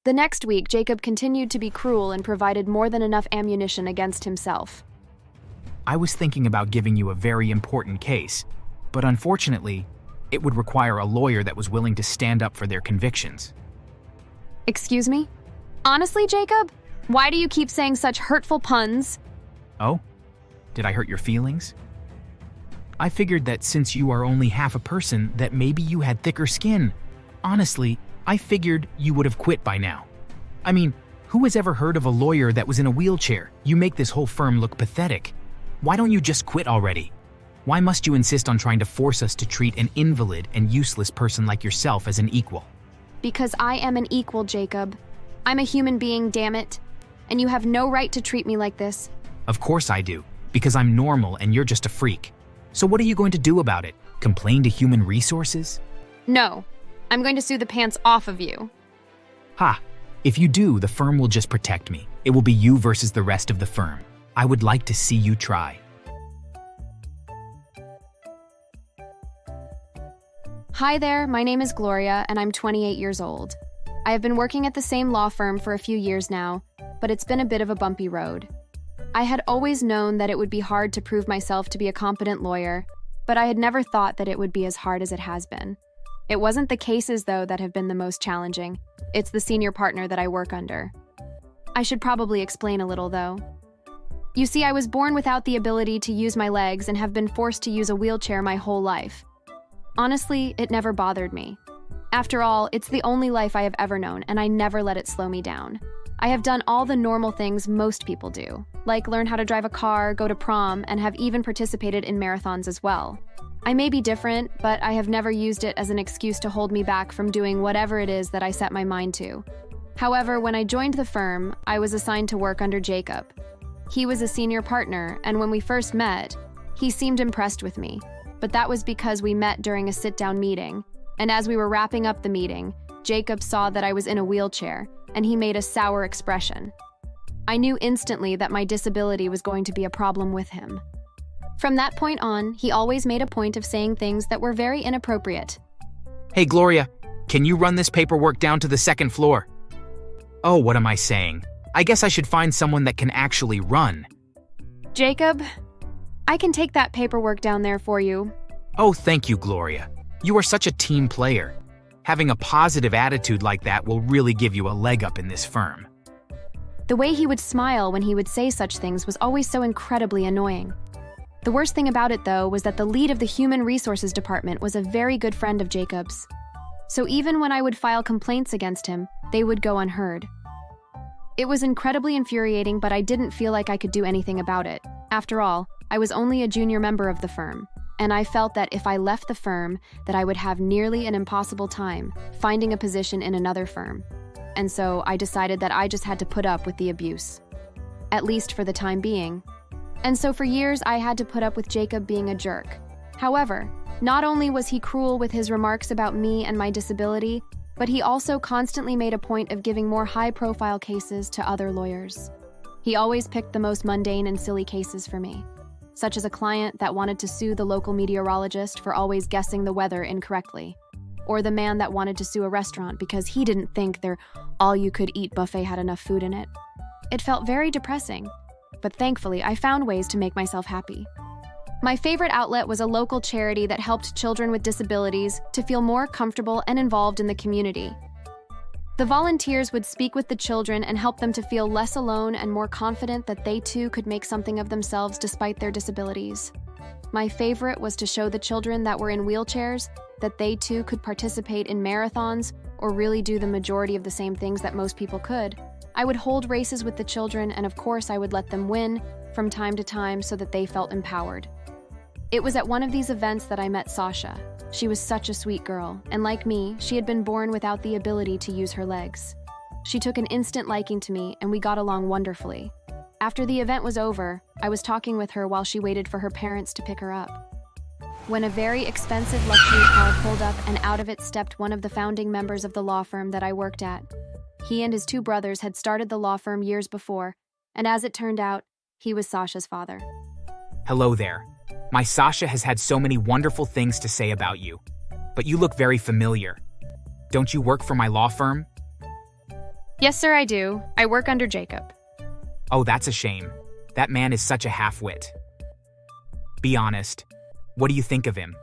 The next week, Jacob continued to be cruel and provided more than enough ammunition against himself. I was thinking about giving you a very important case, but unfortunately, it would require a lawyer that was willing to stand up for their convictions. Excuse me? Honestly, Jacob? Why do you keep saying such hurtful puns? Oh? Did I hurt your feelings? I figured that since you are only half a person, that maybe you had thicker skin. Honestly, I figured you would have quit by now. I mean, who has ever heard of a lawyer that was in a wheelchair? You make this whole firm look pathetic. Why don't you just quit already? Why must you insist on trying to force us to treat an invalid and useless person like yourself as an equal? Because I am an equal, Jacob. I'm a human being, damn it. And you have no right to treat me like this. Of course I do, because I'm normal and you're just a freak. So what are you going to do about it? Complain to Human Resources? No. I'm going to sue the pants off of you. Ha! If you do, the firm will just protect me. It will be you versus the rest of the firm. I would like to see you try. Hi there, my name is Gloria, and I'm 28 years old. I have been working at the same law firm for a few years now, but it's been a bit of a bumpy road. I had always known that it would be hard to prove myself to be a competent lawyer, but I had never thought that it would be as hard as it has been. It wasn't the cases, though, that have been the most challenging. It's the senior partner that I work under. I should probably explain a little, though. You see, I was born without the ability to use my legs and have been forced to use a wheelchair my whole life. Honestly, it never bothered me. After all, it's the only life I have ever known, and I never let it slow me down. I have done all the normal things most people do, like learn how to drive a car, go to prom, and have even participated in marathons as well. I may be different, but I have never used it as an excuse to hold me back from doing whatever it is that I set my mind to. However, when I joined the firm, I was assigned to work under Jacob. He was a senior partner, and when we first met, he seemed impressed with me. But that was because we met during a sit-down meeting, and as we were wrapping up the meeting, Jacob saw that I was in a wheelchair, and he made a sour expression. I knew instantly that my disability was going to be a problem with him. From that point on, he always made a point of saying things that were very inappropriate. Hey, Gloria, can you run this paperwork down to the second floor? Oh, what am I saying? I guess I should find someone that can actually run. Jacob, I can take that paperwork down there for you. Oh, thank you, Gloria. You are such a team player. Having a positive attitude like that will really give you a leg up in this firm. The way he would smile when he would say such things was always so incredibly annoying. The worst thing about it, though, was that the lead of the Human Resources Department was a very good friend of Jacob's. So even when I would file complaints against him, they would go unheard. It was incredibly infuriating, but I didn't feel like I could do anything about it. After all, I was only a junior member of the firm, and I felt that if I left the firm, that I would have nearly an impossible time finding a position in another firm. And so I decided that I just had to put up with the abuse, at least for the time being. And so for years, I had to put up with Jacob being a jerk. However, not only was he cruel with his remarks about me and my disability, but he also constantly made a point of giving more high-profile cases to other lawyers. He always picked the most mundane and silly cases for me, such as a client that wanted to sue the local meteorologist for always guessing the weather incorrectly, or the man that wanted to sue a restaurant because he didn't think their all-you-could-eat buffet had enough food in it. It felt very depressing, but thankfully I found ways to make myself happy. My favorite outlet was a local charity that helped children with disabilities to feel more comfortable and involved in the community. The volunteers would speak with the children and help them to feel less alone and more confident that they too could make something of themselves despite their disabilities. My favorite was to show the children that were in wheelchairs that they too could participate in marathons or really do the majority of the same things that most people could. I would hold races with the children, and of course I would let them win from time to time so that they felt empowered. It was at one of these events that I met Sasha. She was such a sweet girl, and like me, she had been born without the ability to use her legs. She took an instant liking to me, and we got along wonderfully. After the event was over, I was talking with her while she waited for her parents to pick her up, when a very expensive luxury car pulled up, and out of it stepped one of the founding members of the law firm that I worked at. He and his two brothers had started the law firm years before, and as it turned out, he was Sasha's father. Hello there. My Sasha has had so many wonderful things to say about you, but you look very familiar. Don't you work for my law firm? Yes, sir, I do. I work under Jacob. Oh, that's a shame. That man is such a half-wit. Be honest. What do you think of him?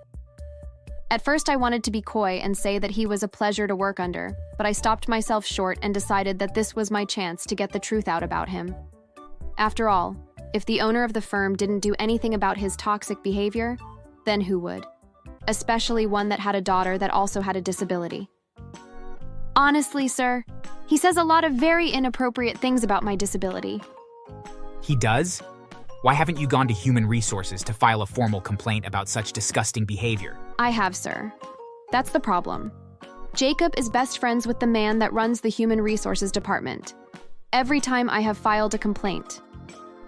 At first, I wanted to be coy and say that he was a pleasure to work under, but I stopped myself short and decided that this was my chance to get the truth out about him. After all, if the owner of the firm didn't do anything about his toxic behavior, then who would? Especially one that had a daughter that also had a disability. Honestly, sir, he says a lot of very inappropriate things about my disability. He does? Why haven't you gone to Human Resources to file a formal complaint about such disgusting behavior? I have, sir. That's the problem. Jacob is best friends with the man that runs the Human Resources department. Every time I have filed a complaint,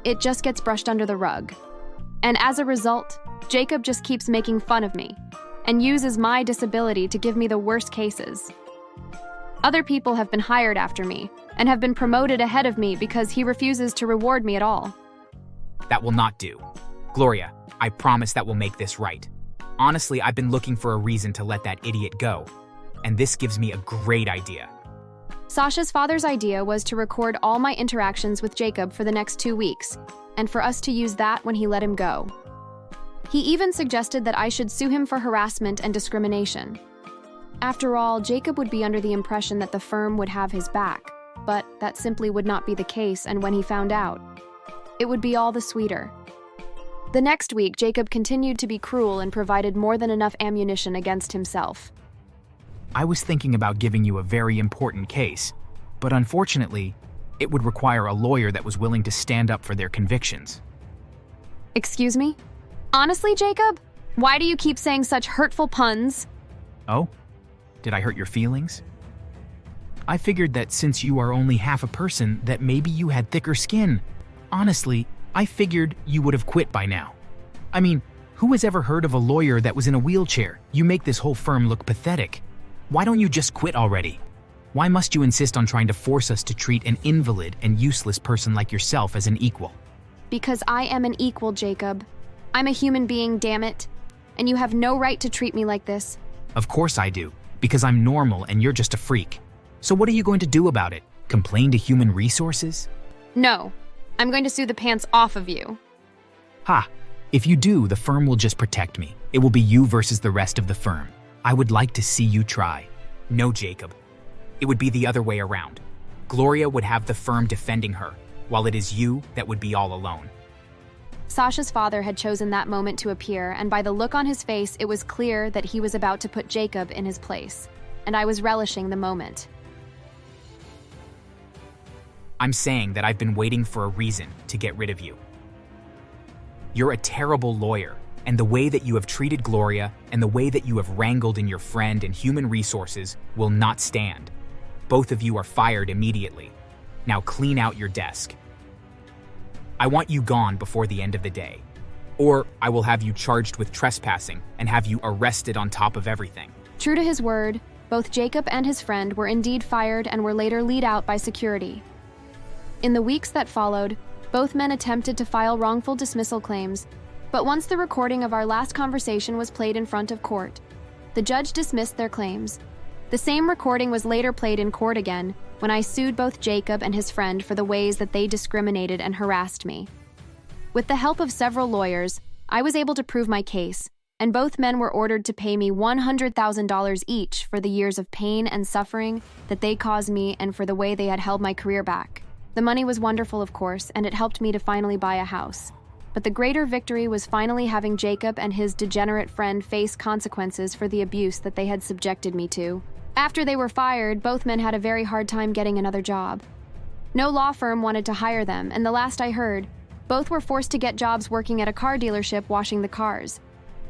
it just gets brushed under the rug. And as a result, Jacob just keeps making fun of me and uses my disability to give me the worst cases. Other people have been hired after me and have been promoted ahead of me because he refuses to reward me at all. That will not do. Gloria, I promise that will make this right. Honestly, I've been looking for a reason to let that idiot go, and this gives me a great idea. Sasha's father's idea was to record all my interactions with Jacob for the next 2 weeks, and for us to use that when he let him go. He even suggested that I should sue him for harassment and discrimination. After all, Jacob would be under the impression that the firm would have his back, but that simply would not be the case, and when he found out, it would be all the sweeter. The next week, Jacob continued to be cruel and provided more than enough ammunition against himself. I was thinking about giving you a very important case, but unfortunately, it would require a lawyer that was willing to stand up for their convictions. Excuse me? Honestly, Jacob? Why do you keep saying such hurtful puns? Oh? Did I hurt your feelings? I figured that since you are only half a person, that maybe you had thicker skin. Honestly, I figured you would have quit by now. I mean, who has ever heard of a lawyer that was in a wheelchair? You make this whole firm look pathetic. Why don't you just quit already? Why must you insist on trying to force us to treat an invalid and useless person like yourself as an equal? Because I am an equal, Jacob. I'm a human being, damn it. And you have no right to treat me like this. Of course I do, because I'm normal and you're just a freak. So what are you going to do about it? Complain to Human Resources? No. I'm going to sue the pants off of you. Ha! If you do, the firm will just protect me. It will be you versus the rest of the firm. I would like to see you try. No, Jacob. It would be the other way around. Gloria would have the firm defending her, while it is you that would be all alone. Sasha's father had chosen that moment to appear, and by the look on his face, it was clear that he was about to put Jacob in his place, and I was relishing the moment. I'm saying that I've been waiting for a reason to get rid of you. You're a terrible lawyer, and the way that you have treated Gloria and the way that you have wrangled in your friend and Human Resources will not stand. Both of you are fired immediately. Now clean out your desk. I want you gone before the end of the day, or I will have you charged with trespassing and have you arrested on top of everything. True to his word, both Jacob and his friend were indeed fired and were later lead out by security. In the weeks that followed, both men attempted to file wrongful dismissal claims, but once the recording of our last conversation was played in front of court, the judge dismissed their claims. The same recording was later played in court again when I sued both Jacob and his friend for the ways that they discriminated and harassed me. With the help of several lawyers, I was able to prove my case, and both men were ordered to pay me $100,000 each for the years of pain and suffering that they caused me and for the way they had held my career back. The money was wonderful, of course, and it helped me to finally buy a house. But the greater victory was finally having Jacob and his degenerate friend face consequences for the abuse that they had subjected me to. After they were fired, both men had a very hard time getting another job. No law firm wanted to hire them, and the last I heard, both were forced to get jobs working at a car dealership washing the cars.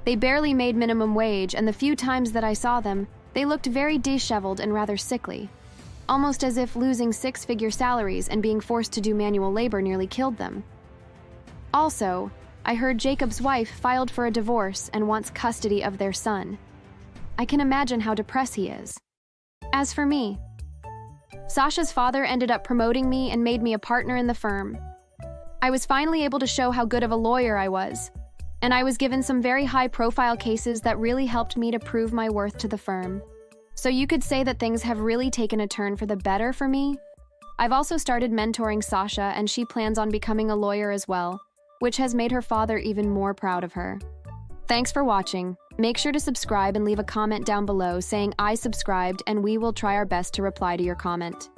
They barely made minimum wage, and the few times that I saw them, they looked very disheveled and rather sickly. Almost as if losing six-figure salaries and being forced to do manual labor nearly killed them. Also, I heard Jacob's wife filed for a divorce and wants custody of their son. I can imagine how depressed he is. As for me, Sasha's father ended up promoting me and made me a partner in the firm. I was finally able to show how good of a lawyer I was, and I was given some very high-profile cases that really helped me to prove my worth to the firm. So you could say that things have really taken a turn for the better for me, I've also started mentoring Sasha, and she plans on becoming a lawyer as well, which has made her father even more proud of her. Thanks for watching. Make sure to subscribe and leave a comment down below saying I subscribed, and we will try our best to reply to your comment.